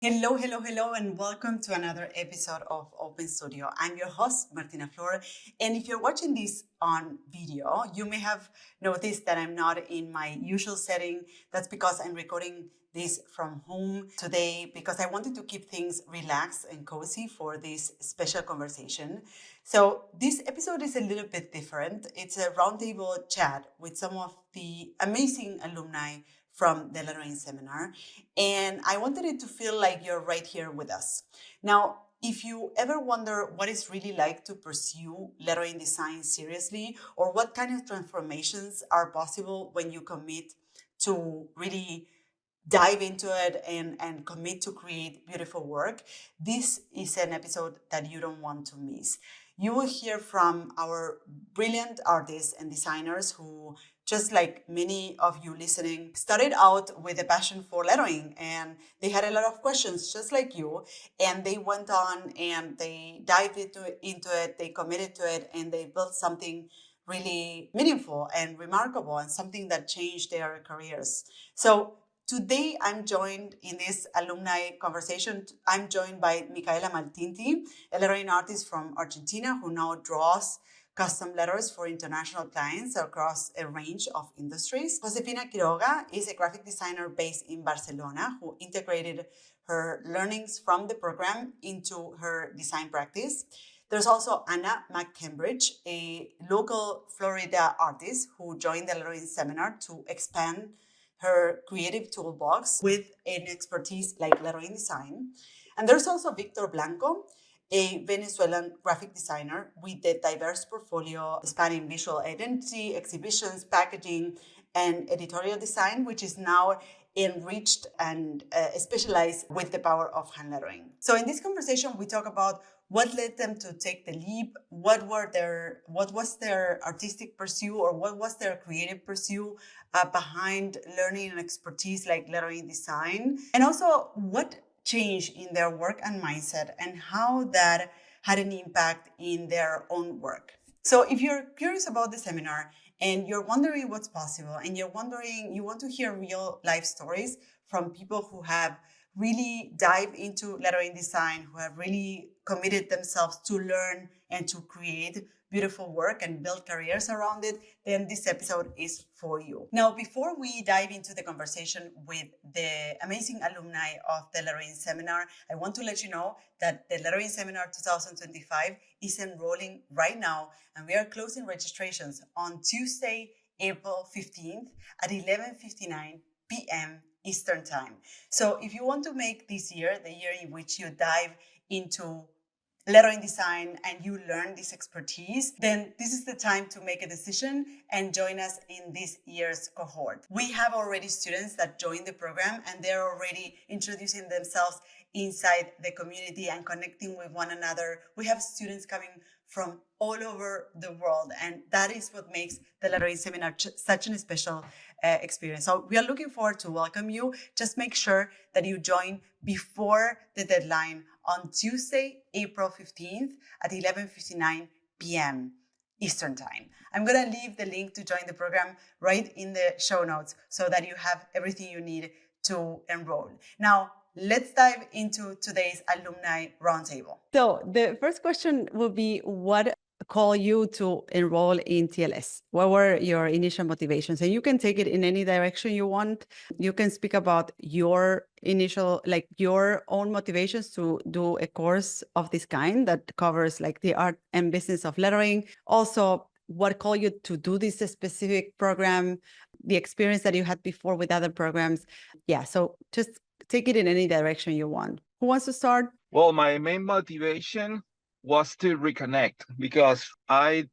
Hello, hello, hello, and welcome to another episode of Open Studio. I'm your host, Martina Flor. And if you're watching this on video, you may have noticed that I'm not in my usual setting. That's because I'm recording this from home today because I wanted to keep things relaxed and cozy for this special conversation. So this episode is a little bit different. It's a roundtable chat with some of the amazing alumni from the Lettering Seminar. And I wanted it to feel like you're right here with us. Now, if you ever wonder what it's really like to pursue lettering design seriously, or what kind of transformations are possible when you commit to really dive into it and commit to create beautiful work, this is an episode that you don't want to miss. You will hear from our brilliant artists and designers who, just like many of you listening, started out with a passion for lettering and they had a lot of questions just like you, and they went on and they dived into it, they committed to it, and they built something really meaningful and remarkable and something that changed their careers. So today, I'm joined in this alumni conversation. I'm joined by Micaela Maltinti, a lettering artist from Argentina who now draws custom letters for international clients across a range of industries. Josefina Quiroga is a graphic designer based in Barcelona who integrated her learnings from the program into her design practice. There's also Anna McCambridge, a local Florida artist who joined the lettering seminar to expand her creative toolbox with an expertise like lettering design. And there's also Victor Blanco, a Venezuelan graphic designer with a diverse portfolio spanning visual identity, exhibitions, packaging, and editorial design, which is now enriched and specialized with the power of hand lettering. So in this conversation, we talk about what led them to take the leap, what was their artistic pursuit or what was their creative pursuit behind learning and expertise like lettering design, and also what changed in their work and mindset and how that had an impact in their own work. So if you're curious about the seminar and you're wondering what's possible and you want to hear real life stories from people who have really dived into lettering design, who have really committed themselves to learn and to create beautiful work and build careers around it, then this episode is for you. Now, before we dive into the conversation with the amazing alumni of the Lettering Seminar, I want to let you know that the Lettering Seminar 2025 is enrolling right now, and we are closing registrations on Tuesday, April 15th at 11:59 p.m. Eastern Time. So if you want to make this year the year in which you dive into lettering design and you learn this expertise, then this is the time to make a decision and join us in this year's cohort. We have already students that joined the program and they're already introducing themselves inside the community and connecting with one another. We have students coming from all over the world, and that is what makes the lettering seminar such an special experience. So we are looking forward to welcome you. Just make sure that you join before the deadline on Tuesday, April 15th at 11:59 p.m. Eastern Time. I'm going to leave the link to join the program right in the show notes so that you have everything you need to enroll. Now, let's dive into today's alumni roundtable. So the first question will be, what call you to enroll in TLS? What were your initial motivations? And you can take it in any direction you want. You can speak about your initial, like your own motivations to do a course of this kind that covers like the art and business of lettering. Also, what called you to do this specific program, the experience that you had before with other programs. Yeah, so just take it in any direction you want. Who wants to start? Well, my main motivation was to reconnect because I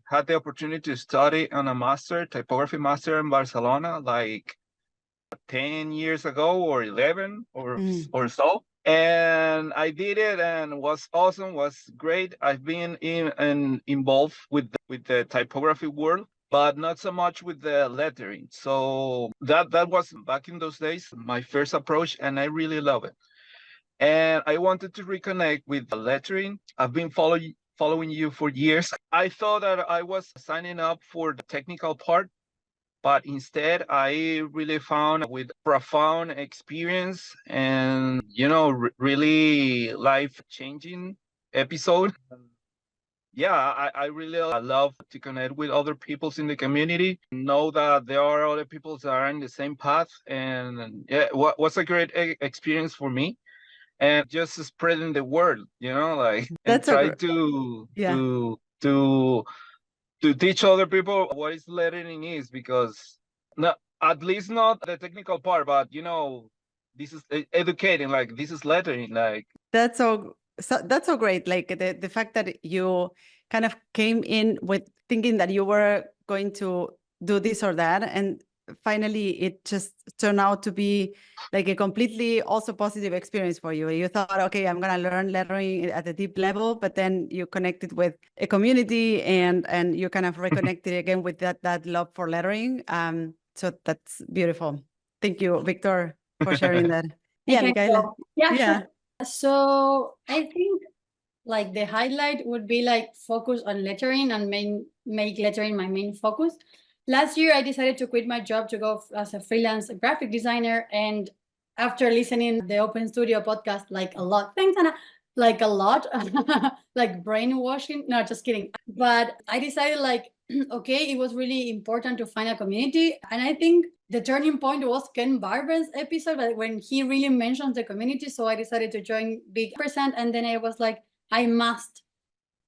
had the opportunity to study on a typography master in Barcelona, like 10 years ago or 11 or so. And I did it and was awesome, was great. I've been involved with the typography world, but not so much with the lettering. So that was back in those days my first approach, and I really love it. And I wanted to reconnect with the lettering. I've been following you for years. I thought that I was signing up for the technical part, but instead I really found with profound experience and really life changing episode. Yeah, I really love to connect with other peoples in the community, know that there are other people that are in the same path. And yeah, what's a great experience for me, and just spreading the word, like, and That's a try great, to yeah. to to to teach other people what is lettering is, because not at least not the technical part, but this is educating, like this is lettering, like. That's that's so great. Like the fact that you kind of came in with thinking that you were going to do this or that, and finally it just turned out to be like a completely also positive experience for you. You thought, okay, I'm gonna learn lettering at a deep level, but then you connected with a community and you kind of reconnected again with that love for lettering. So that's beautiful. Thank you, Victor, for sharing that. I Yeah, can Michaela. go. Yeah, Yeah. sure. So I think like the highlight would be like focus on lettering and make lettering my main focus. Last year, I decided to quit my job to go as a freelance graphic designer. And after listening the Open Studio podcast, like a lot, thanks, Anna, like a lot, like brainwashing. No, just kidding. But I decided like, okay, it was really important to find a community. And I think the turning point was Ken Barber's episode, when he really mentions the community. So I decided to join Big Percent. And then I was like, I must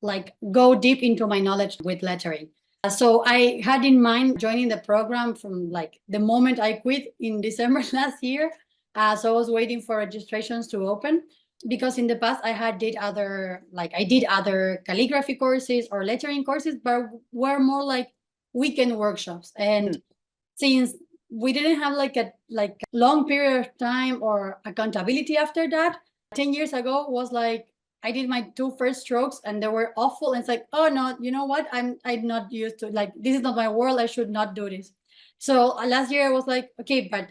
like go deep into my knowledge with lettering. So I had in mind joining the program from like the moment I quit in December last year. So I was waiting for registrations to open, because in the past I did other calligraphy courses or lettering courses, but were more like weekend workshops. And since we didn't have like a long period of time or accountability after that, 10 years ago was like I did my two first strokes and they were awful. And it's like, oh no, you know what? I'm not used to, like, this is not my world. I should not do this. So last year I was like, okay, but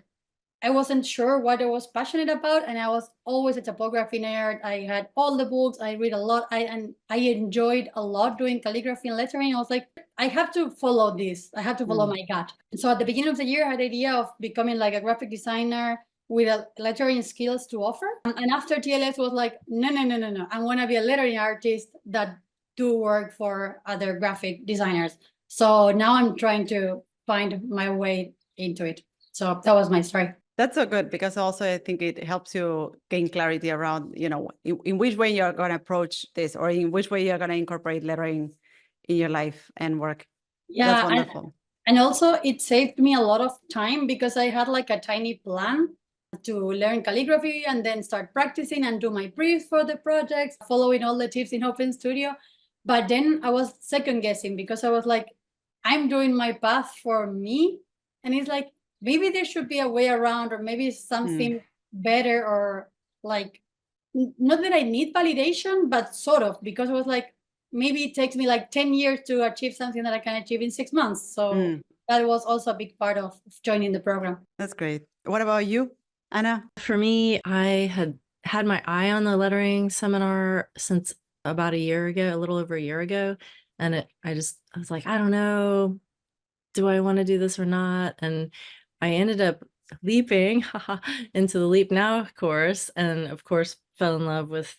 I wasn't sure what I was passionate about, and I was always a typography nerd. I had all the books. I read a lot. I enjoyed a lot doing calligraphy and lettering. I was like, I have to follow this. I have to follow my gut. And so at the beginning of the year, I had the idea of becoming like a graphic designer with a lettering skills to offer. And after TLS was like, no. I want to be a lettering artist that do work for other graphic designers. So now I'm trying to find my way into it. So that was my story. That's so good, because also I think it helps you gain clarity around, in which way you're going to approach this, or in which way you're going to incorporate lettering in your life and work. Yeah, that's wonderful. And also it saved me a lot of time, because I had like a tiny plan to learn calligraphy and then start practicing and do my briefs for the projects, following all the tips in Open Studio. But then I was second guessing, because I was like, I'm doing my path for me. And it's like, maybe there should be a way around, or maybe something better, or like, not that I need validation, but sort of, because it was like, maybe it takes me like 10 years to achieve something that I can achieve in 6 months. So that was also a big part of joining the program. That's great. What about you, Anna? For me, I had my eye on the lettering seminar since about a year ago, a little over a year ago. And I was like, I don't know, do I want to do this or not? And I ended up leaping into the Leap Now course, and of course fell in love with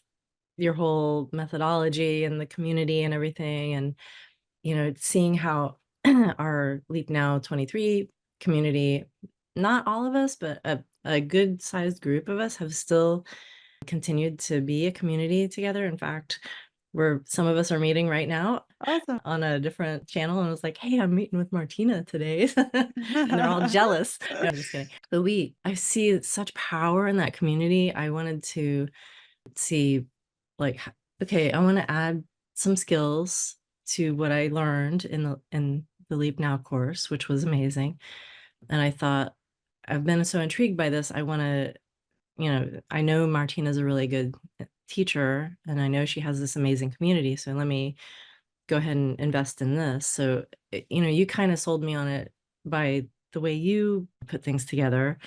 your whole methodology and the community and everything. And, seeing how our Leap Now 23 community, not all of us, but a good sized group of us have still continued to be a community together. In fact, some of us are meeting right now. Awesome. On a different channel, and I was like, hey, I'm meeting with Martina today. And they're all jealous. No, I'm just kidding. But I see such power in that community. I wanted to see, like, okay, I want to add some skills to what I learned in the Leap Now course, which was amazing. And I thought, I've been so intrigued by this. I want to, I know Martina's a really good teacher, and I know she has this amazing community. So let me go ahead and invest in this. So, you kind of sold me on it by the way you put things together.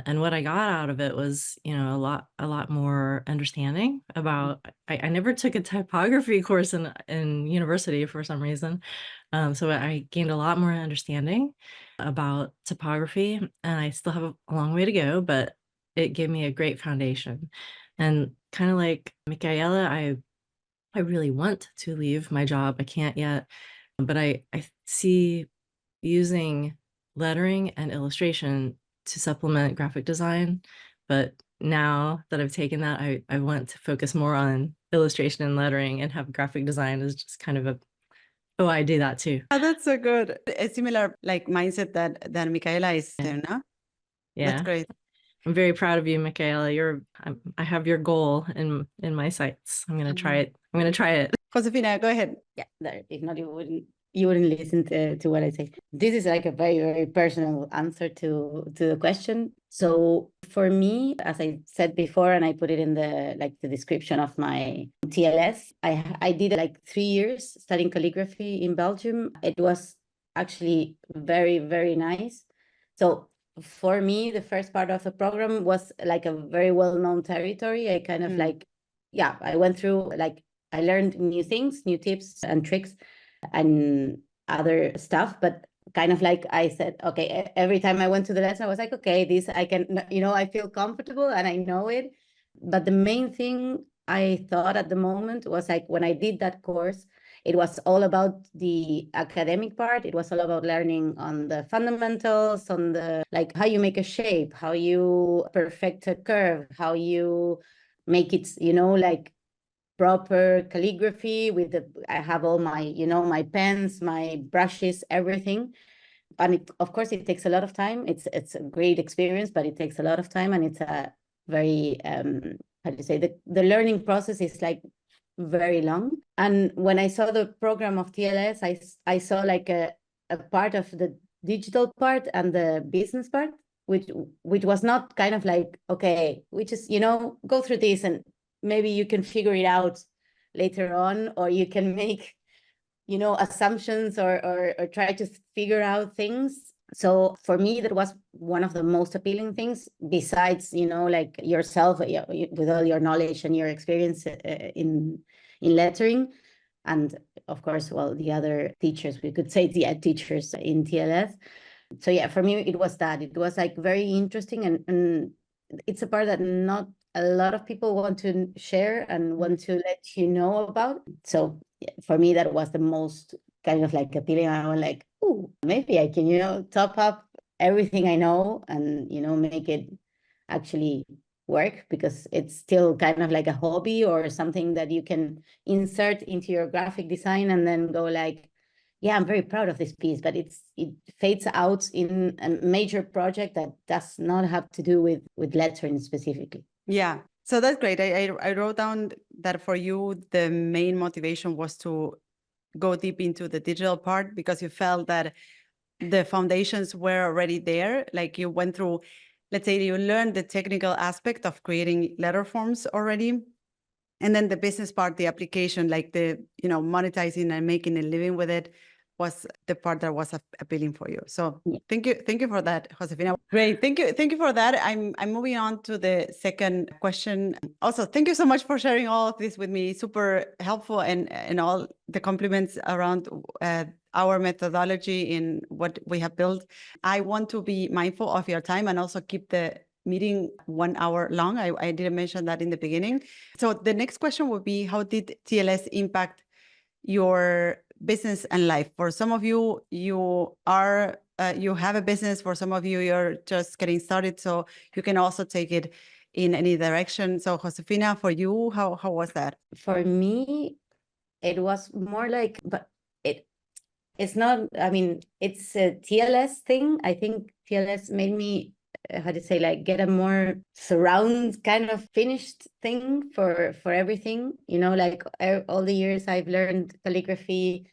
And what I got out of it was, a lot more understanding about, I never took a typography course in university for some reason. So I gained a lot more understanding about typography, and I still have a long way to go, but it gave me a great foundation. And kind of like Michaela, I really want to leave my job. I can't yet, but I see using lettering and illustration to supplement graphic design. But now that I've taken that, I want to focus more on illustration and lettering, and have graphic design as just kind of a, oh, I do that too. Oh, that's so good. A similar like mindset that Michaela is there, no? Yeah. That's great. I'm very proud of you, Michaela. I have your goal in my sights. I'm gonna try it. I'm gonna try it. Josefina, go ahead. Yeah, if not, you wouldn't listen to what I say. This is like a very, very personal answer to the question. So for me, as I said before, and I put it in the description of my TLS, I did like 3 years studying calligraphy in Belgium. It was actually very, very nice. So for me, the first part of the program was like a very well-known territory. I kind of I went through, like, I learned new things, new tips and tricks and other stuff, but kind of like I said, okay, every time I went to the lesson, I was like, okay, this I can, I feel comfortable and I know it. But the main thing I thought at the moment was like, when I did that course, it was all about the academic part. It was all about learning on the fundamentals, on the, like, how you make a shape, how you perfect a curve, how you make it, like, proper calligraphy with I have all my, my pens, my brushes, everything. And of course, it takes a lot of time. It's a great experience, but it takes a lot of time, and it's a very, how do you say, the learning process is like very long. And when I saw the program of TLS, I saw like a part of the digital part and the business part, which was not kind of like, okay, we just, go through this and maybe you can figure it out later on, or you can make, assumptions or try to figure out things. So for me, that was one of the most appealing things, besides, like yourself, with all your knowledge and your experience in lettering. And of course, well, the other teachers, we could say the teachers in TLS. So yeah, for me, it was that. It was like very interesting, and it's a part that not a lot of people want to share and want to let you know about. So yeah, for me, that was the most kind of like appealing. I was like, oh, maybe I can, top up everything I know and, make it actually work, because it's still kind of like a hobby or something that you can insert into your graphic design and then go like, yeah, I'm very proud of this piece, but it fades out in a major project that does not have to do with lettering specifically. Yeah, so that's great. I wrote down that for you, the main motivation was to go deep into the digital part, because you felt that the foundations were already there. Like you went through, let's say you learned the technical aspect of creating letter forms already. And then the business part, the application, like the, monetizing and making a living with it, was the part that was appealing for you. So thank you for that, Josefina. Great, thank you for that. I'm moving on to the second question. Also, thank you so much for sharing all of this with me. Super helpful, and all the compliments around our methodology in what we have built. I want to be mindful of your time and also keep the meeting 1 hour long. I didn't mention that in the beginning. So the next question would be, how did TLS impact your business and life? For some of you, you have a business. For some of you, you're just getting started. So you can also take it in any direction. So Josefina, for you, how was that? For me, it was more like, but it's not, I mean, it's a TLS thing. I think TLS made me, how to say, like, get a more surround kind of finished thing for everything, like all the years I've learned calligraphy,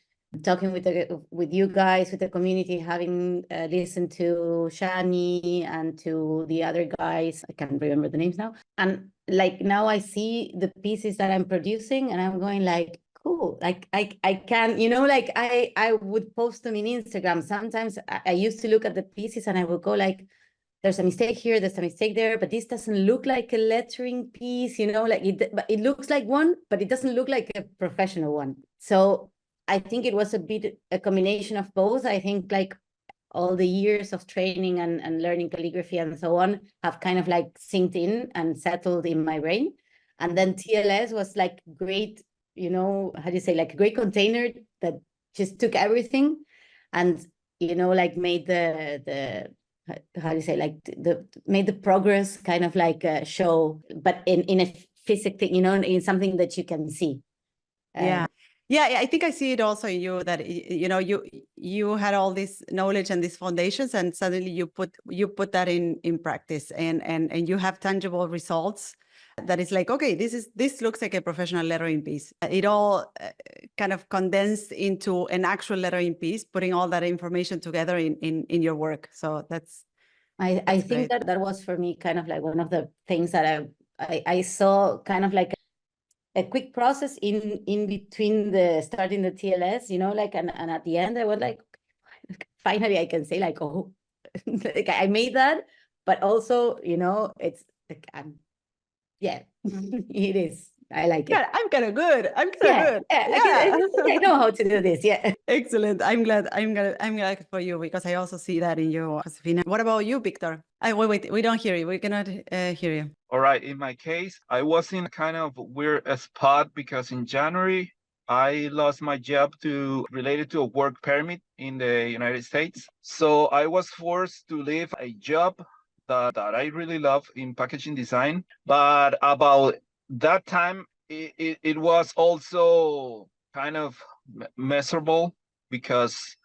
talking with you guys, with the community, having listened to Shani and to the other guys. I can't remember the names now. And like now I see the pieces that I'm producing and I'm going like, cool, like I can, like I would post them in Instagram. Sometimes I used to look at the pieces and I would go like, there's a mistake here, there's a mistake there, but this doesn't look like a lettering piece, like it looks like one, but it doesn't look like a professional one. So I think it was a combination of both. I think like all the years of training and learning calligraphy and so on have kind of like sinked in and settled in my brain. And then TLS was like great, you know, how do you say, like a great container that just took everything and, you know, like made the how do you say, like made the progress kind of like show, but in a physical thing, you know, in something that you can see. Yeah, I think I see it also in you that you know you had all this knowledge and these foundations, and suddenly you put that in practice, and you have tangible results. That is like, okay, this looks like a professional lettering piece. It all kind of condensed into an actual lettering piece, putting all that information together in your work. So that's I think great. that was for me kind of like one of the things that I saw kind of like a quick process in between the starting the TLS, you know, like, and at the end I was like, finally I can say like, oh, like I made that, but also, you know, it's like, yeah, it is. I like it. I'm kind of good. I'm kind of Yeah, good. I know how to do this. Yeah. Excellent. I'm glad for you, because I also see that in you, Josefina. What about you, Victor? Wait, we don't hear you. We cannot hear you. All right. In my case, I was in kind of weird spot because in January, I lost my job related to a work permit in the United States. So I was forced to leave a job that I really love in packaging design. But about that time, it was also kind of miserable because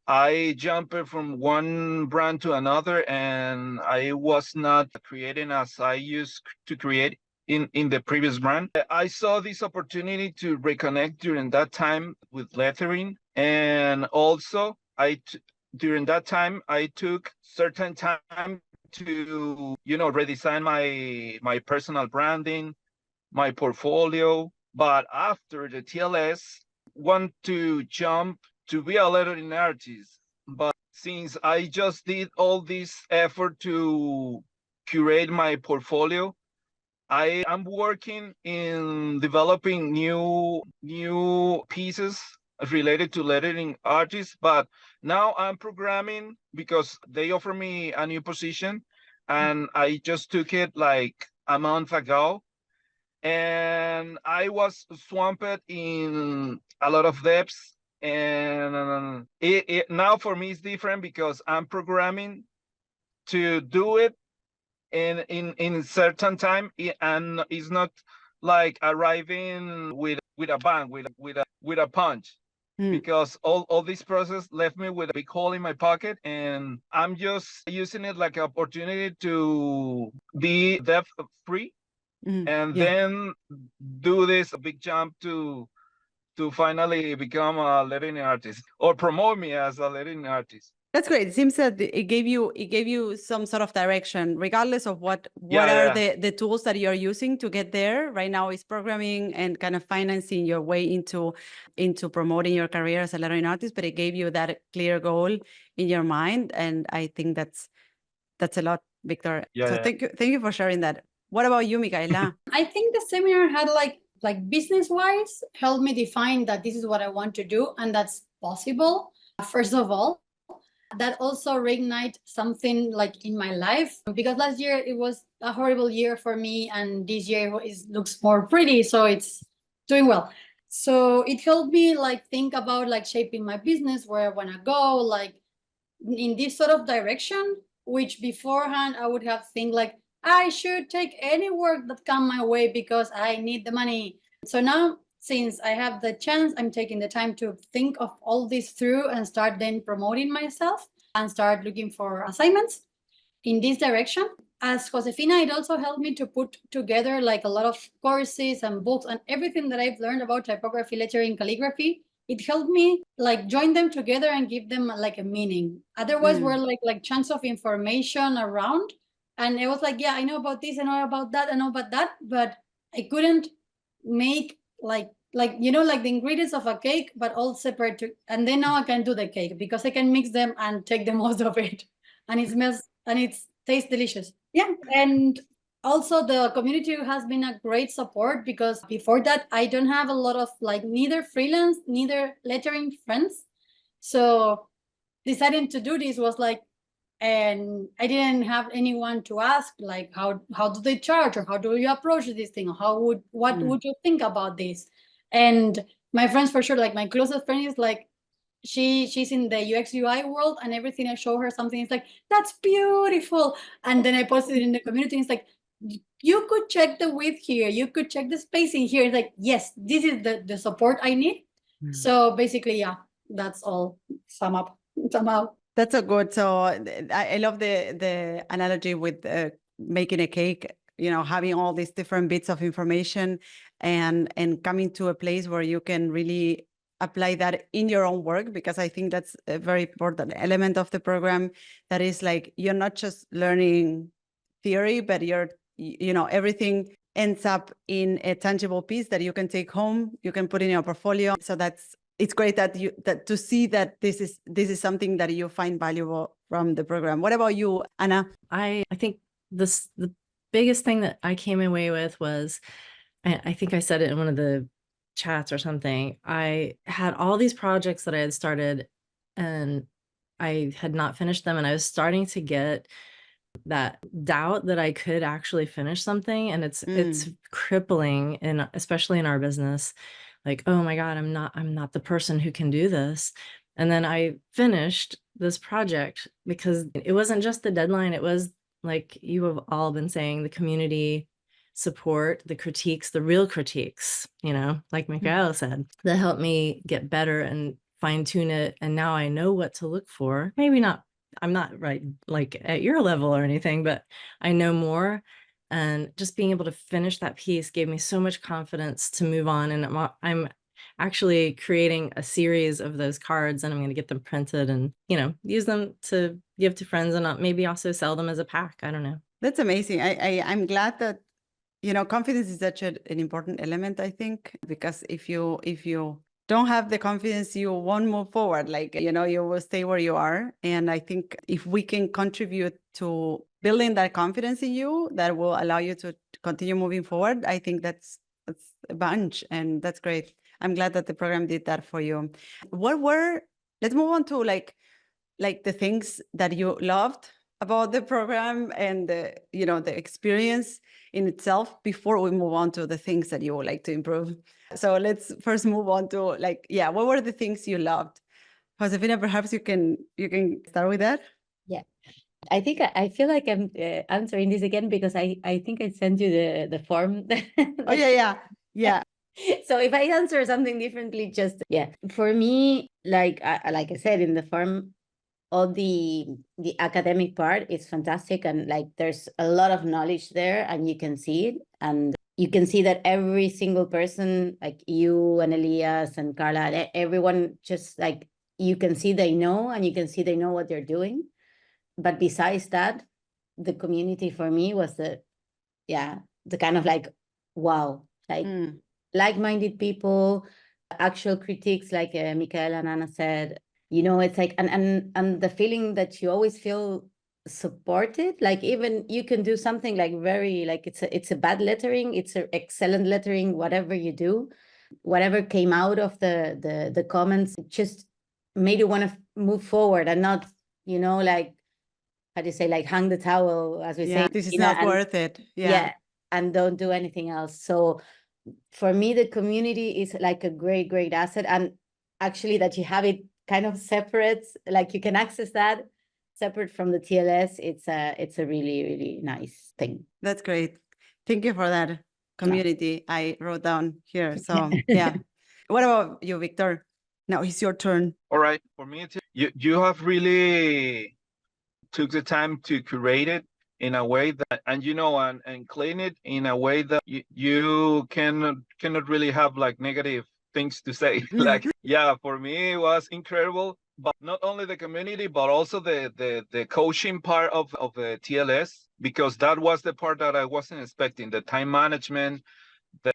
I jumped from one brand to another, and I was not creating as I used to create in the previous brand. I saw this opportunity to reconnect during that time with lettering, and also during that time I took certain time to redesign my personal branding, my portfolio. But after the TLS, want to jump to be a lettering artist. But since I just did all this effort to curate my portfolio, I am working in developing new pieces related to lettering artists. But now I'm programming because they offer me a new position, and I just took it like a month ago. And I was swamped in a lot of depths. And now for me it's different because I'm programming to do it in certain time, and it's not like arriving with a bang, with a punch. Because all this process left me with a big hole in my pocket, and I'm just using it like an opportunity to be debt free, and then do this big jump to finally become a lettering artist or promote me as a lettering artist. That's great. It seems that it gave you some sort of direction, regardless of what are the tools that you're using to get there. Right now is programming and kind of financing your way into promoting your career as a lettering artist, but it gave you that clear goal in your mind. And I think that's a lot, Victor. Thank you for sharing that. What about you, Micaela? I think the seminar had like business-wise helped me define that this is what I want to do and that's possible. First of all, that also reignite something like in my life, because last year it was a horrible year for me, and this year looks more pretty, so it's doing well. So it helped me like think about like shaping my business, where I want to go, like in this sort of direction, which beforehand I would have think like I should take any work that come my way because I need the money. So now, since I have the chance, I'm taking the time to think of all this through and start then promoting myself and start looking for assignments in this direction. As Josefina, it also helped me to put together like a lot of courses and books and everything that I've learned about typography, lettering, calligraphy. It helped me like join them together and give them like a meaning. Otherwise, we're like chunks of information around. And it was like, yeah, I know about this, I know about that, I know about that, but I couldn't make like you know, like the ingredients of a cake, but all separate. And then now I can do the cake because I can mix them and take the most of it, and it smells and it tastes delicious. Yeah, and also the community has been a great support, because before that I don't have a lot of like neither freelance neither lettering friends. So deciding to do this was like, and I didn't have anyone to ask, like, how do they charge, or how do you approach this thing? What would you think about this? And my friends, for sure, like my closest friend is like, she's in the UX UI world, and everything I show her something, it's like, that's beautiful. And then I posted it in the community, and it's like, you could check the width here, you could check the spacing here. It's like, yes, this is the support I need. So basically, yeah, that's all somehow. That's so good. So I love the analogy with making a cake, you know, having all these different bits of information and coming to a place where you can really apply that in your own work, because I think that's a very important element of the program. That is like, you're not just learning theory, but you know, everything ends up in a tangible piece that you can take home, you can put in your portfolio. So it's great that to see that this is something that you find valuable from the program. What about you, Anna? I think the biggest thing that I came away with was, I think I said it in one of the chats or something, I had all these projects that I had started and I had not finished them, and I was starting to get that doubt that I could actually finish something, and it's crippling, especially in our business. Like, oh my God, I'm not the person who can do this. And then I finished this project because it wasn't just the deadline. It was, like you have all been saying, the community support, the critiques, the real critiques, you know, like Michaela said, that helped me get better and fine tune it. And now I know what to look for. Maybe not, I'm not right like at your level or anything, but I know more. And just being able to finish that piece gave me so much confidence to move on. And I'm actually creating a series of those cards, and I'm going to get them printed and, you know, use them to give to friends, and maybe also sell them as a pack. I don't know. That's amazing. I'm glad that, you know, confidence is such an important element, I think, because if you don't have the confidence, you won't move forward. Like, you know, you will stay where you are. And I think if we can contribute to building that confidence in you, that will allow you to continue moving forward, I think that's a bunch, and that's great. I'm glad that the program did that for you. Let's move on to like the things that you loved about the program and the experience in itself, before we move on to the things that you would like to improve. So let's first move on to what were the things you loved? Josefina, perhaps you can start with that. Yeah, I think I feel like I'm answering this again because I think I sent you the form. Oh yeah. So if I answer something differently, just for me, like I said in the form, all the academic part is fantastic, and like there's a lot of knowledge there, and you can see it, and you can see that every single person, like you and Elias and Carla, everyone, just like you can see they know, and you can see they know what they're doing. But besides that, the community for me was the kind of like, wow, like like-minded people, actual critiques, like Michaela and Anna said, you know, it's like, and the feeling that you always feel supported, like even you can do something like very, like it's a bad lettering, it's an excellent lettering, whatever you do, whatever came out of the comments just made you want to move forward and not, you know, like, how do you say, like hang the towel, as we say, this is not worth it. And don't do anything else. So for me, the community is like a great asset, and actually that you have it kind of separate, like you can access that separate from the TLS. It's a really nice thing. That's great. Thank you for that community. I wrote down here. So yeah. What about you, Victor? Now it's your turn. All right. For me, you have really took the time to curate it in a way that, and you know, and clean it in a way that you cannot really have like negative things to say. Like, for me it was incredible. But not only the community, but also the coaching part of the TLS, because that was the part that I wasn't expecting, the time management,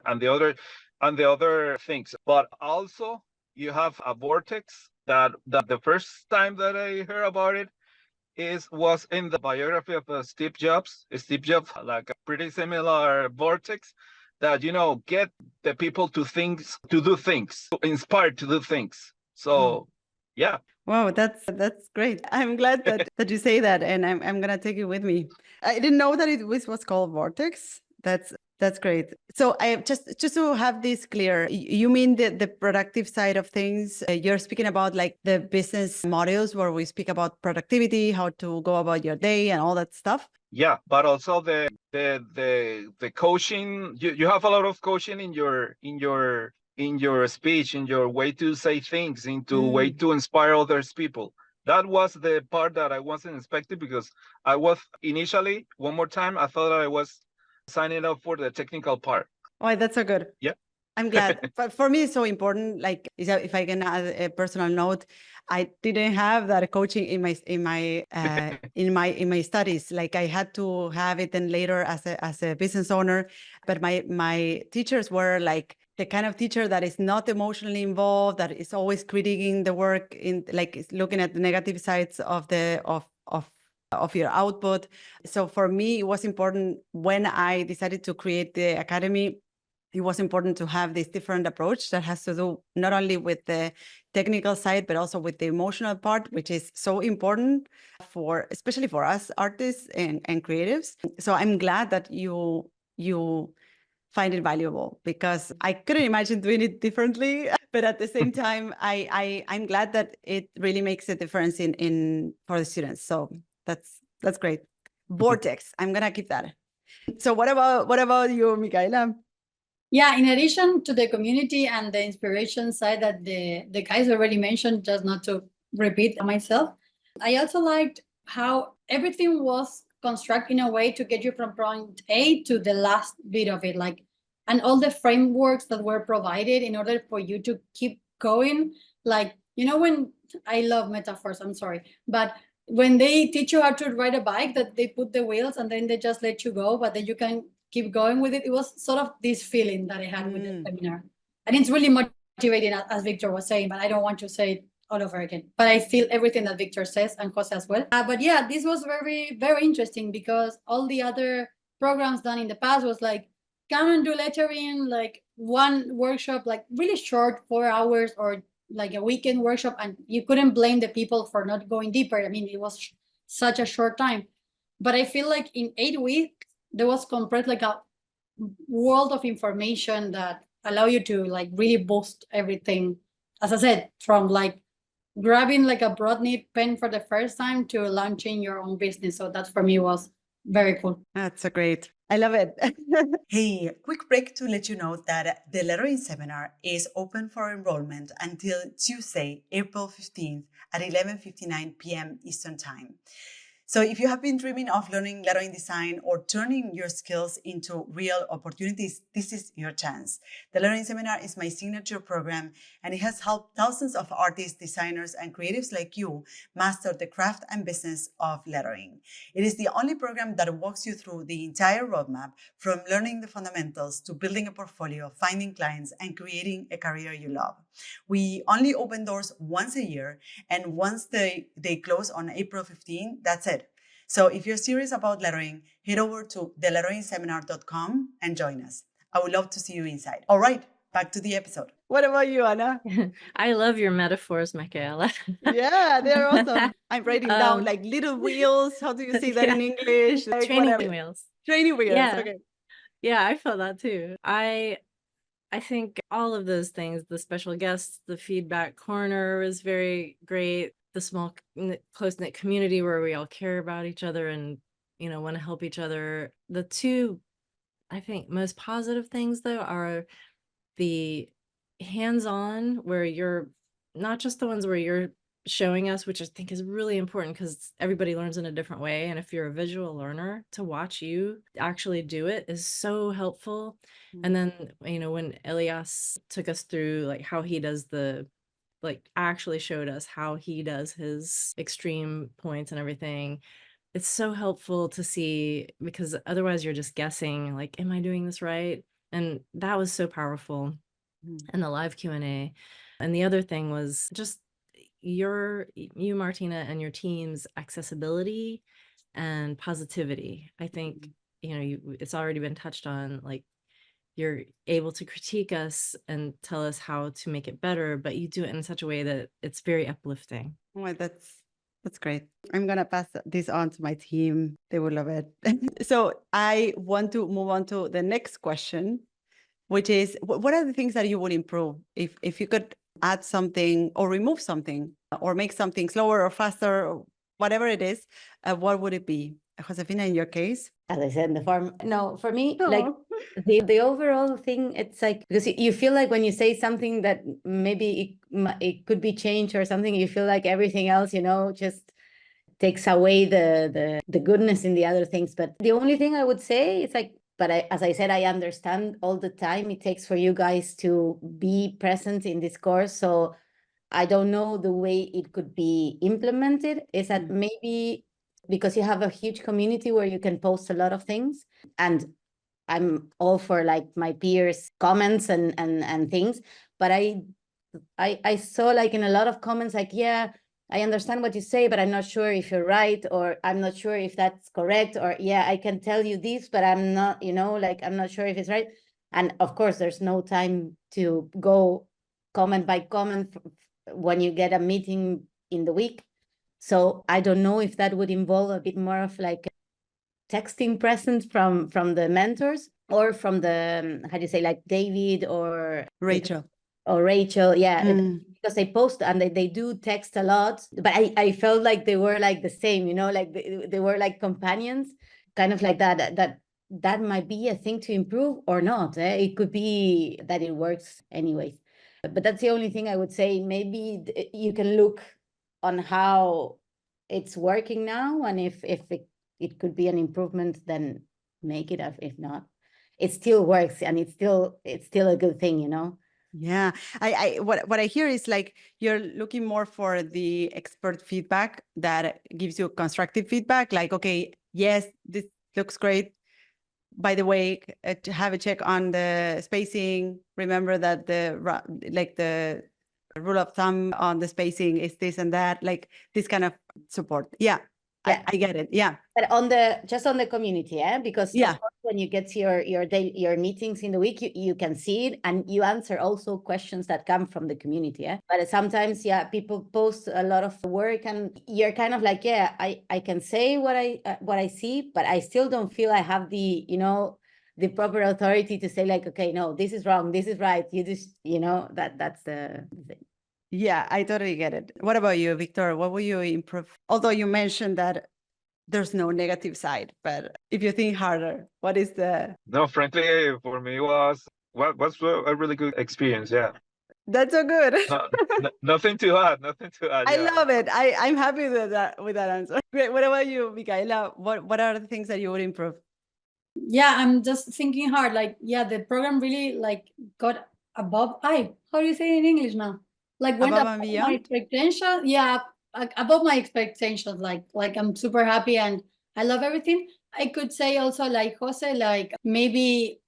and the other things. But also you have a vortex that the first time that I heard about it was in the biography of Steve Jobs. Steve Jobs, like a pretty similar vortex that, you know, get the people to do things, inspired to do things. So Yeah. Wow, that's great. I'm glad that you say that, and I'm gonna take it with me. I didn't know that it was called Vortex. That's great. So I just to have this clear, you mean the productive side of things? You're speaking about like the business models where we speak about productivity, how to go about your day, and all that stuff. Yeah, but also the coaching. You have a lot of coaching in your speech, in your way to say things, into way to inspire others people. That was the part that I wasn't expecting, because I was initially, one more time, I thought I was signing up for the technical part. Oh, that's so good. Yeah. I'm glad. But for me, it's so important. Like, if I can add a personal note, I didn't have that coaching in my studies. Like, I had to have it then later as a business owner. But my teachers were like the kind of teacher that is not emotionally involved, that is always critiquing the work, in like is looking at the negative sides of your output. So for me, it was important when I decided to create the academy. It was important to have this different approach that has to do not only with the technical side, but also with the emotional part, which is so important especially for us artists and creatives. So I'm glad that you find it valuable, because I couldn't imagine doing it differently. But at the same time, I'm glad that it really makes a difference in for the students. So that's great. Vortex, I'm gonna keep that. So what about you, Micaela? Yeah, in addition to the community and the inspiration side that the guys already mentioned, just not to repeat myself, I also liked how everything was constructed in a way to get you from point A to the last bit of it, like, and all the frameworks that were provided in order for you to keep going. Like, when I love metaphors, I'm sorry, but when they teach you how to ride a bike, that they put the wheels and then they just let you go, but then you can keep going with it. It was sort of this feeling that I had with the seminar. And it's really motivating, as Victor was saying, but I don't want to say it all over again. But I feel everything that Victor says, and Jose as well. But yeah, this was very, very interesting, because all the other programs done in the past was like, come and do lettering, like one workshop, like really short, 4 hours, or like a weekend workshop. And you couldn't blame the people for not going deeper. I mean, it was such a short time. But I feel like in 8 weeks, there was complete like a world of information that allow you to like really boost everything. As I said, from like grabbing like a broad nib pen for the first time to launching your own business. So that for me was very cool. That's so great. I love it. Hey, quick break to let you know that the lettering seminar is open for enrollment until Tuesday, April 15th at 11:59 p.m. Eastern Time. So if you have been dreaming of learning lettering design or turning your skills into real opportunities, this is your chance. The Lettering Seminar is my signature program, and it has helped thousands of artists, designers, and creatives like you master the craft and business of lettering. It is the only program that walks you through the entire roadmap, from learning the fundamentals to building a portfolio, finding clients, and creating a career you love. We only open doors once a year, and once they close on April 15, that's it. So if you're serious about lettering, head over to theletteringseminar.com and join us. I would love to see you inside. All right, back to the episode. What about you, Anna? I love your metaphors, Michaela. Yeah, they're awesome. I'm writing down like little wheels. How do you say that in English? Like, Training wheels. Training wheels. Yeah. Okay. Yeah, I felt that too. I think all of those things, the special guests, the feedback corner was very great. The small, close-knit community where we all care about each other and, want to help each other. The two, I think, most positive things, though, are the hands-on, where you're not just the ones where you're showing us, which I think is really important because everybody learns in a different way. And if you're a visual learner, to watch you actually do it is so helpful. And then, when Elias took us through like how he does actually showed us how he does his extreme points and everything, it's so helpful to see, because otherwise you're just guessing, like, am I doing this right? And that was so powerful. And the live Q&A. And the other thing was just you, Martina, and your team's accessibility and positivity. I think, it's already been touched on, like, you're able to critique us and tell us how to make it better, but you do it in such a way that it's very uplifting. Oh, that's great. I'm gonna pass this on to my team. They will love it. So I want to move on to the next question, which is what are the things that you would improve if you could add something or remove something or make something slower or faster or whatever it is, what would it be? Josefina, in your case? As I said in the farm, no, for me, like Oh. the overall thing, it's like, because you feel like when you say something that maybe it could be changed or something, you feel like everything else, just takes away the goodness in the other things. But the only thing I would say is like, but as I said, I understand all the time it takes for you guys to be present in this course. So I don't know the way it could be implemented. Is that maybe because you have a huge community where you can post a lot of things, and I'm all for like my peers' comments and things, but I saw like in a lot of comments like, yeah, I understand what you say, but I'm not sure if you're right, or I'm not sure if that's correct, or yeah, I can tell you this, but I'm not, like I'm not sure if it's right. And of course, there's no time to go comment by comment when you get a meeting in the week. So I don't know if that would involve a bit more of like texting presence from the mentors or from the how do you say, like David or Rachel. Yeah, because they post and they do text a lot, but I felt like they were like the same, like they were like companions, kind of like that might be a thing to improve or not. It could be that it works anyways, but that's the only thing I would say. Maybe you can look on how it's working now, and if it could be an improvement, then make it. If not, it still works, and it's still a good thing, Yeah, what I hear is like you're looking more for the expert feedback that gives you constructive feedback. Like, okay, yes, this looks great. By the way, to have a check on the spacing. Remember that the rule of thumb on the spacing is this and that. Like this kind of support. Yeah, Yeah. I get it. Yeah. But just on the community, because Yeah. of course, when you get to your meetings in the week, you can see it, and you answer also questions that come from the community. But sometimes, people post a lot of work, and you're kind of like, I can say what I see, but I still don't feel I have the the proper authority to say like, okay, no, this is wrong, this is right. You just that's the thing. Yeah, I totally get it. What about you, Victor? What will you improve? Although you mentioned that there's no negative side, but if you think harder, what is the... No, frankly, for me was a really good experience. Yeah. That's so good. Nothing to add. Nothing to add. I Yeah. love it. I'm happy with that answer. Great. What about you, Micaela? What are the things that you would improve? Yeah, I'm just thinking hard. Like, yeah, the program really like got above. How do you say it in English now? Like went Above above and my beyond? expectations. Yeah, above my expectations. Like I'm super happy and I love everything. I could say also like Jose, like maybe,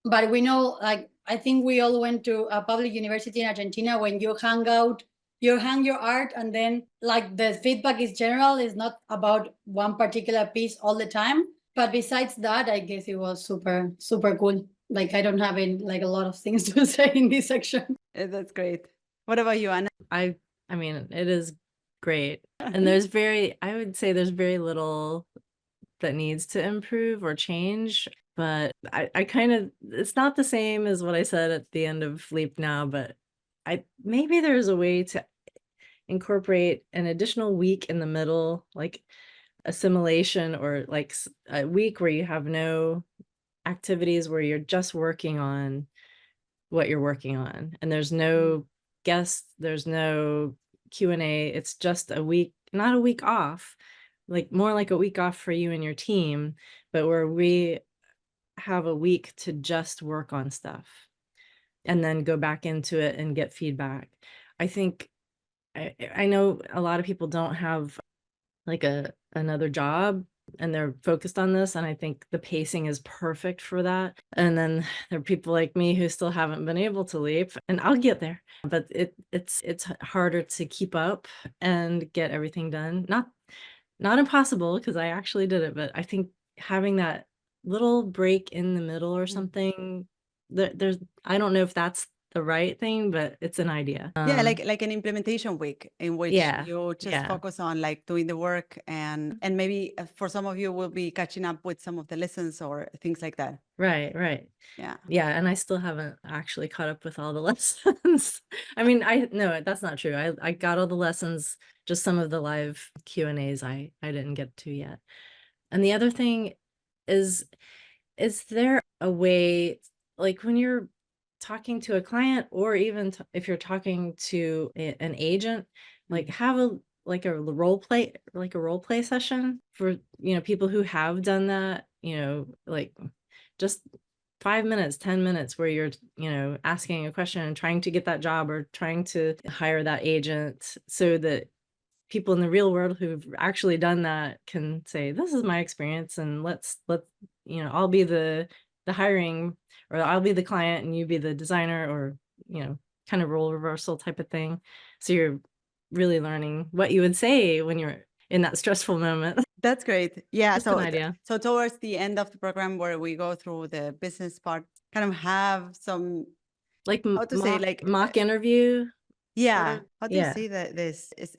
but we know, like I think we all went to a public university in Argentina. When you hang out, you hang your art, and then like the feedback is general. It's not about one particular piece all the time. But besides that, I guess it was super, super cool. Like I don't have like a lot of things to say in this section. That's great. What about you, Anna? I mean, it is great. And I would say there's very little that needs to improve or change. But I kind of, it's not the same as what I said at the end of Leap Now, but maybe there's a way to incorporate an additional week in the middle, like assimilation, or like a week where you have no activities, where you're just working on what you're working on, and there's no guests, there's no Q&A. It's just a week, not a week off, like more like a week off for you and your team, but where we have a week to just work on stuff and then go back into it and get feedback. I think I know a lot of people don't have like another job and they're focused on this, and I think the pacing is perfect for that. And then there are people like me who still haven't been able to leap, and I'll get there, but it's harder to keep up and get everything done. Not impossible, because I actually did it, but I think having that little break in the middle or something there's I don't know if that's the right thing, but it's an idea. Yeah, like an implementation week in which yeah, you just yeah. focus on like doing the work, and maybe for some of you will be catching up with some of the lessons or things like that. Right. Yeah. Yeah, and I still haven't actually caught up with all the lessons. I mean, no, that's not true. I got all the lessons, just some of the live Q&As I didn't get to yet. And the other thing is there a way, like when you're talking to a client, or even if you're talking to an agent, like have a role play session for, people who have done that, like just 5 minutes, 10 minutes where you're, asking a question and trying to get that job or trying to hire that agent, so that people in the real world who've actually done that can say, this is my experience, and let's I'll be the hiring, or I'll be the client and you be the designer, or kind of role reversal type of thing. So you're really learning what you would say when you're in that stressful moment. That's great. Yeah. Just an idea. So towards the end of the program, where we go through the business part, kind of have some, Like how to say, like mock interview. yeah, Or, how do you yeah. say that this is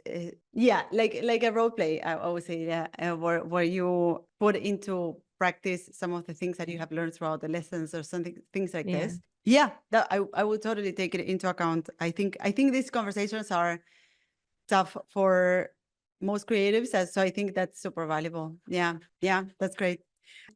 yeah, like a role play, I would say, yeah, where you put into practice some of the things that you have learned throughout the lessons or something, things like Yeah. this. Yeah, that I would totally take it into account. I think these conversations are tough for most creatives, so I think that's super valuable. Yeah, that's great.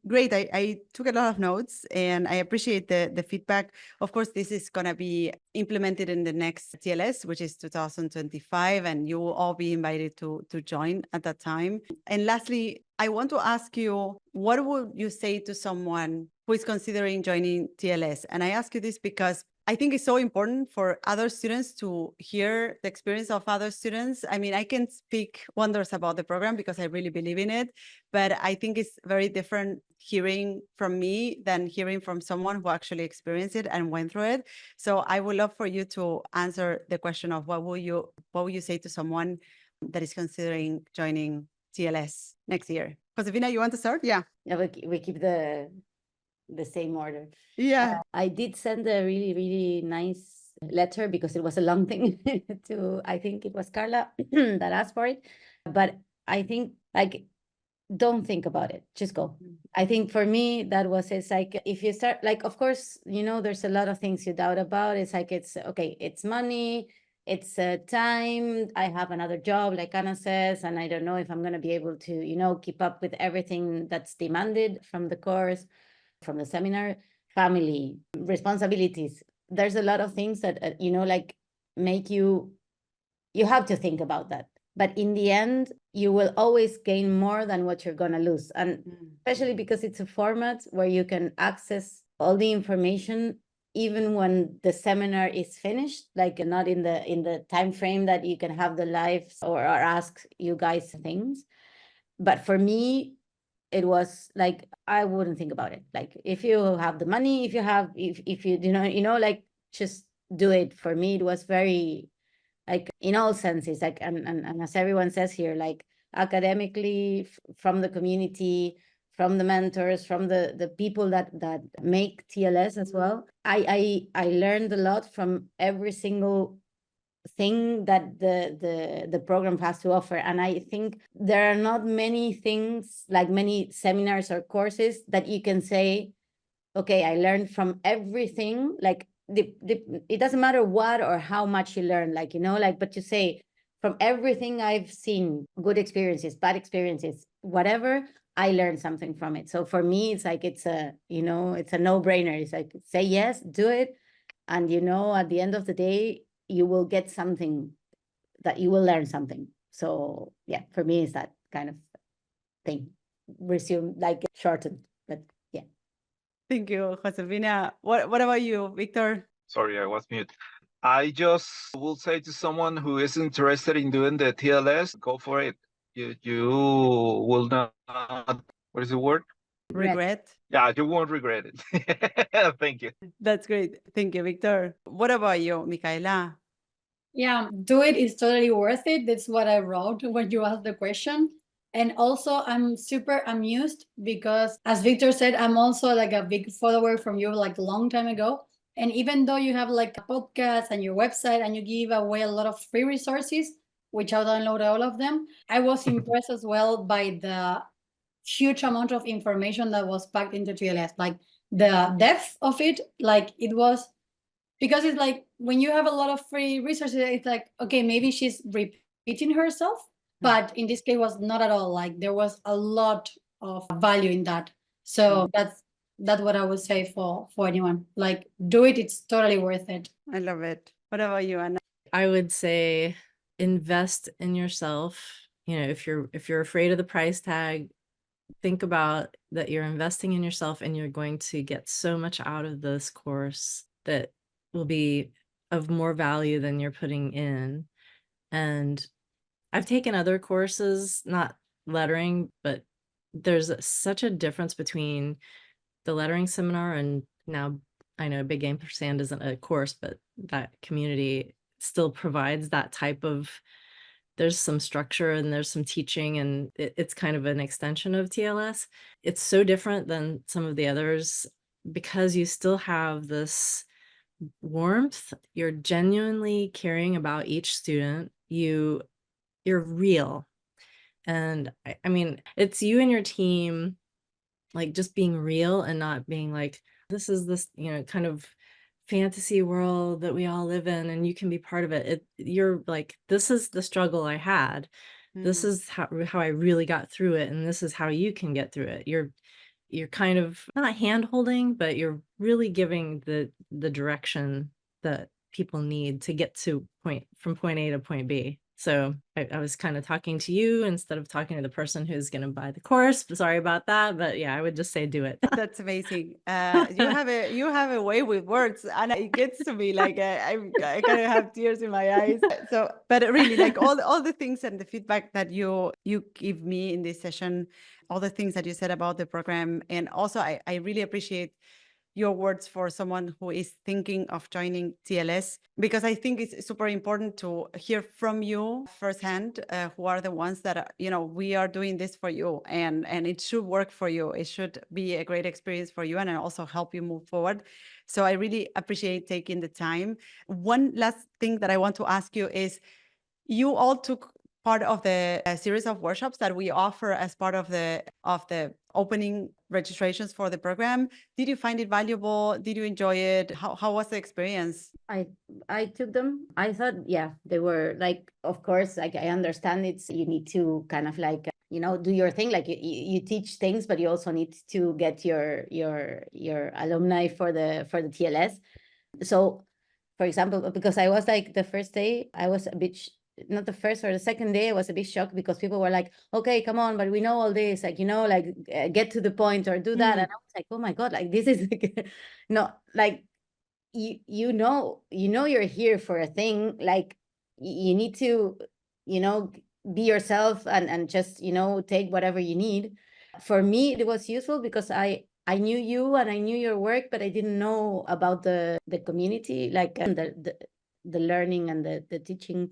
Great. I took a lot of notes, and I appreciate the feedback. Of course, this is going to be implemented in the next TLS, which is 2025, and you will all be invited to join at that time. And lastly, I want to ask you, what would you say to someone who is considering joining TLS? And I ask you this because I think it's so important for other students to hear the experience of other students. I mean, I can speak wonders about the program because I really believe in it, but I think it's very different hearing from me than hearing from someone who actually experienced it and went through it. So I would love for you to answer the question of what would you say to someone that is considering joining TLS next year? Josefina, you want to start? Yeah. Yeah, we keep the same order. Yeah. I did send a really, really nice letter because it was a long thing to, I think it was Carla that asked for it. But I think, like, don't think about it, just go. I think for me, that was, it's like, if you start, like, of course, there's a lot of things you doubt about. It's like, it's okay, it's money, it's time. I have another job, like Anna says, and I don't know if I'm going to be able to, keep up with everything that's demanded from the course, from the seminar. Family, responsibilities. There's a lot of things that, like, make you have to think about that. But in the end, you will always gain more than what you're going to lose. And especially because it's a format where you can access all the information, even when the seminar is finished, like not in the time frame that you can have the live or ask you guys things. But for me, it was like, I wouldn't think about it. Like, if you have the money, if you like, just do it. For me, it was very, like, in all senses, like, and as everyone says here, like, academically, from the community, from the mentors, from the people that make TLS as well. I learned a lot from every single thing that the program has to offer. And I think there are not many things, like many seminars or courses, that you can say, okay, I learned from everything. Like, it doesn't matter what or how much you learn, like, but you say, from everything I've seen, good experiences, bad experiences, whatever, I learned something from it. So for me, it's like, it's a no-brainer. It's like, say yes, do it. And at the end of the day, you will get something, that you will learn something. So yeah, for me, it's that kind of thing. Resume, like, shortened, but yeah. Thank you, Josefina. What about you, Victor? Sorry, I was mute. I just will say to someone who is interested in doing the TLS, go for it. You will not, what is the word? Regret? Yeah, you won't regret it. Thank you. That's great. Thank you, Victor. What about you, Micaela? Yeah, do it is totally worth it. That's what I wrote when you asked the question. And also, I'm super amused because, as Victor said, I'm also like a big follower from you, like a long time ago. And even though you have like a podcast and your website and you give away a lot of free resources, which I'll download all of them, I was impressed as well by the huge amount of information that was packed into TLS. Like the depth of it, like it was, because it's like when you have a lot of free resources, it's like, okay, maybe she's repeating herself, but in this case was not at all. Like there was a lot of value in that. So that's what I would say for anyone. Like do it, it's totally worth it. I love it. What about you, Anna? I would say invest in yourself. You know, if you're afraid of the price tag, think about that you're investing in yourself and you're going to get so much out of this course that will be of more value than you're putting in. And I've taken other courses, not lettering, but there's such a difference between the lettering seminar and now I know Big Game Sand isn't a course, but that community still provides that type of, there's some structure and there's some teaching and it's kind of an extension of TLS. It's so different than some of the others because you still have this warmth. You're genuinely caring about each student. You're real. And I mean, it's you and your team, like just being real and not being like, this is this, you know, kind of fantasy world that we all live in and you can be part of it. You're like, this is the struggle I had. This is how I really got through it. And this is how you can get through it. You're kind of not hand holding, but you're really giving the direction that people need to get to from point A to point B. So I was kind of talking to you instead of talking to the person who's going to buy the course. Sorry about that, but yeah, I would just say do it. That's amazing. You have a way with words, and it gets to me like I kind of have tears in my eyes. So, but really, like all the things and the feedback that you give me in this session, all the things that you said about the program, and also I really appreciate your words for someone who is thinking of joining TLS, because I think it's super important to hear from you firsthand, who are the ones that are, you know, we are doing this for you and it should work for you. It should be a great experience for you and also help you move forward. So I really appreciate taking the time. One last thing that I want to ask you is, you all took part of the series of workshops that we offer as part of the opening registrations for the program. Did you find it valuable? Did you enjoy it? How was the experience? I took them. I thought, yeah, they were like, of course, like I understand you need to kind of like, you know, do your thing. Like you teach things, but you also need to get your alumni for the TLS. So, for example, because I was like the first day, I was a bit not the first or the second day, I was a bit shocked because people were like, okay, come on, but we know all this, like, you know, like get to the point or do that. And I was like, oh my God, like this is like, no, like, you know you're here for a thing, like you need to, you know, be yourself and just, you know, take whatever you need. For me, it was useful because I knew you and I knew your work, but I didn't know about the community, like the learning and the teaching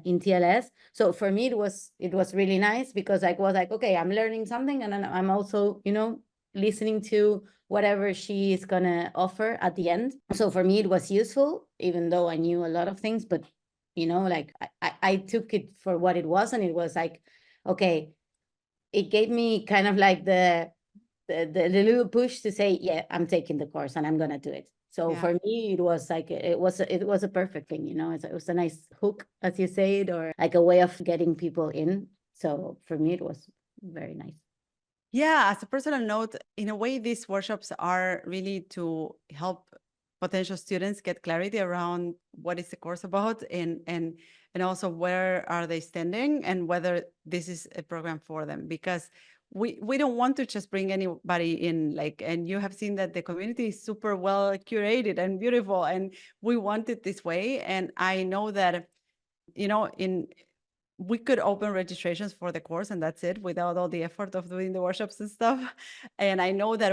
in TLS. So for me, it was really nice because I was like, okay, I'm learning something and I'm also, you know, listening to whatever she is gonna offer at the end. So for me, it was useful, even though I knew a lot of things, but you know, like I took it for what it was, and it was like, okay, it gave me kind of like the little push to say, yeah, I'm taking the course and I'm gonna do it. So for me, it was like, it was a perfect thing, you know, it was a nice hook, as you say it, or like a way of getting people in. So for me, it was very nice. Yeah, as a personal note, in a way, these workshops are really to help potential students get clarity around what is the course about and also where are they standing and whether this is a program for them, because we don't want to just bring anybody in, like, and you have seen that the community is super well curated and beautiful, and we want it this way. And I know that, you know, we could open registrations for the course and that's it, without all the effort of doing the workshops and stuff. And I know that,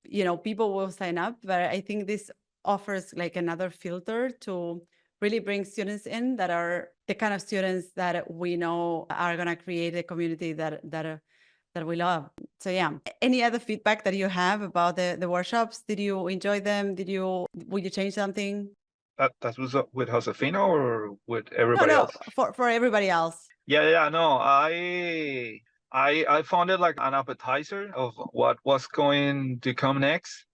you know, people will sign up, but I think this offers like another filter to really bring students in that are the kind of students that we know are going to create a community that that we love. So yeah, any other feedback that you have about the workshops? Did you enjoy them? Would you change something? That was with Josefina or with No, everybody no, else? for everybody else. Yeah, no. I found it like an appetizer of what was going to come next.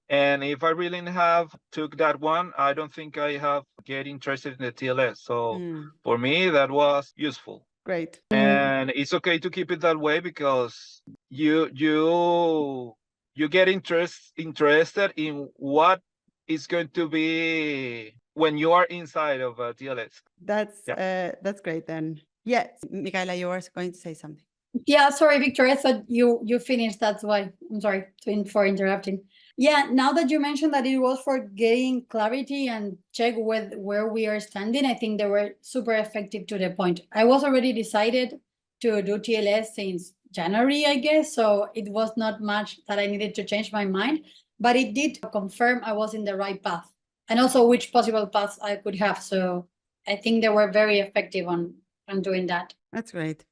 And if I really have took that one, I don't think I have get interested in the TLS. So for me, that was useful. Great. And it's okay to keep it that way because you get interested in what is going to be when you are inside of TLS. That's great then. Yes, Michaela, you were going to say something. Yeah, sorry, Victor. I thought you finished. That's why. I'm sorry for interrupting. Yeah, now that you mentioned that it was for getting clarity and check where we are standing, I think they were super effective to the point. I was already decided to do TLS since January, I guess, so it was not much that I needed to change my mind, but it did confirm I was in the right path and also which possible paths I could have. So I think they were very effective on doing that. That's great.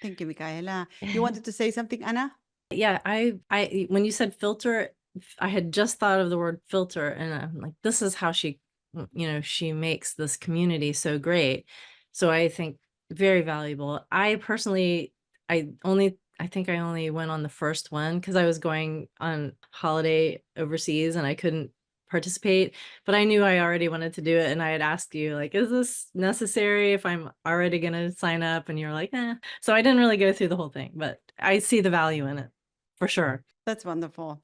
Thank you, Michaela. You wanted to say something, Anna? Yeah, I when you said filter, I had just thought of the word filter, and I'm like, this is how she makes this community so great. So I think very valuable. I personally, I think I only went on the first one because I was going on holiday overseas and I couldn't participate, but I knew I already wanted to do it, and I had asked you, like, is this necessary if I'm already gonna sign up? And you're like, so I didn't really go through the whole thing, but I see the value in it for sure. That's wonderful.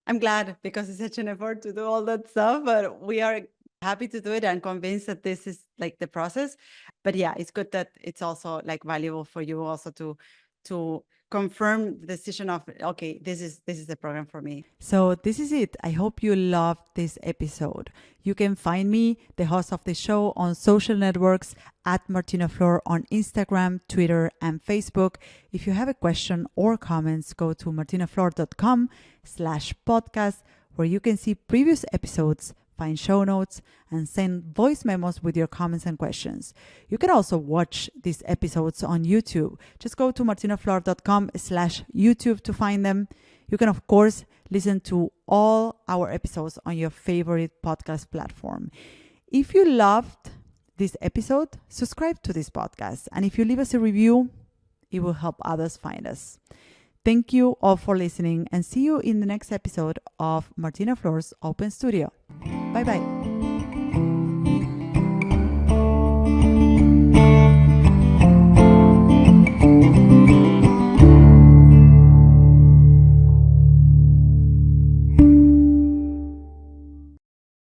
I'm glad because it's such an effort to do all that stuff, but we are happy to do it and convinced that this is like the process. But yeah, it's good that it's also like valuable for you also to confirm the decision of, okay, this is the program for me. So this is it. I hope you loved this episode. You can find me, the host of the show, on social networks at Martina Flor on Instagram, Twitter, and Facebook. If you have a question or comments, go to martinaflor.com/podcast, where you can see previous episodes, find show notes, and send voice memos with your comments and questions. You can also watch these episodes on YouTube. Just go to martinaflor.com/YouTube to find them. You can, of course, listen to all our episodes on your favorite podcast platform. If you loved this episode, subscribe to this podcast. And if you leave us a review, it will help others find us. Thank you all for listening, and see you in the next episode of Martina Flor's Open Studio. Bye-bye.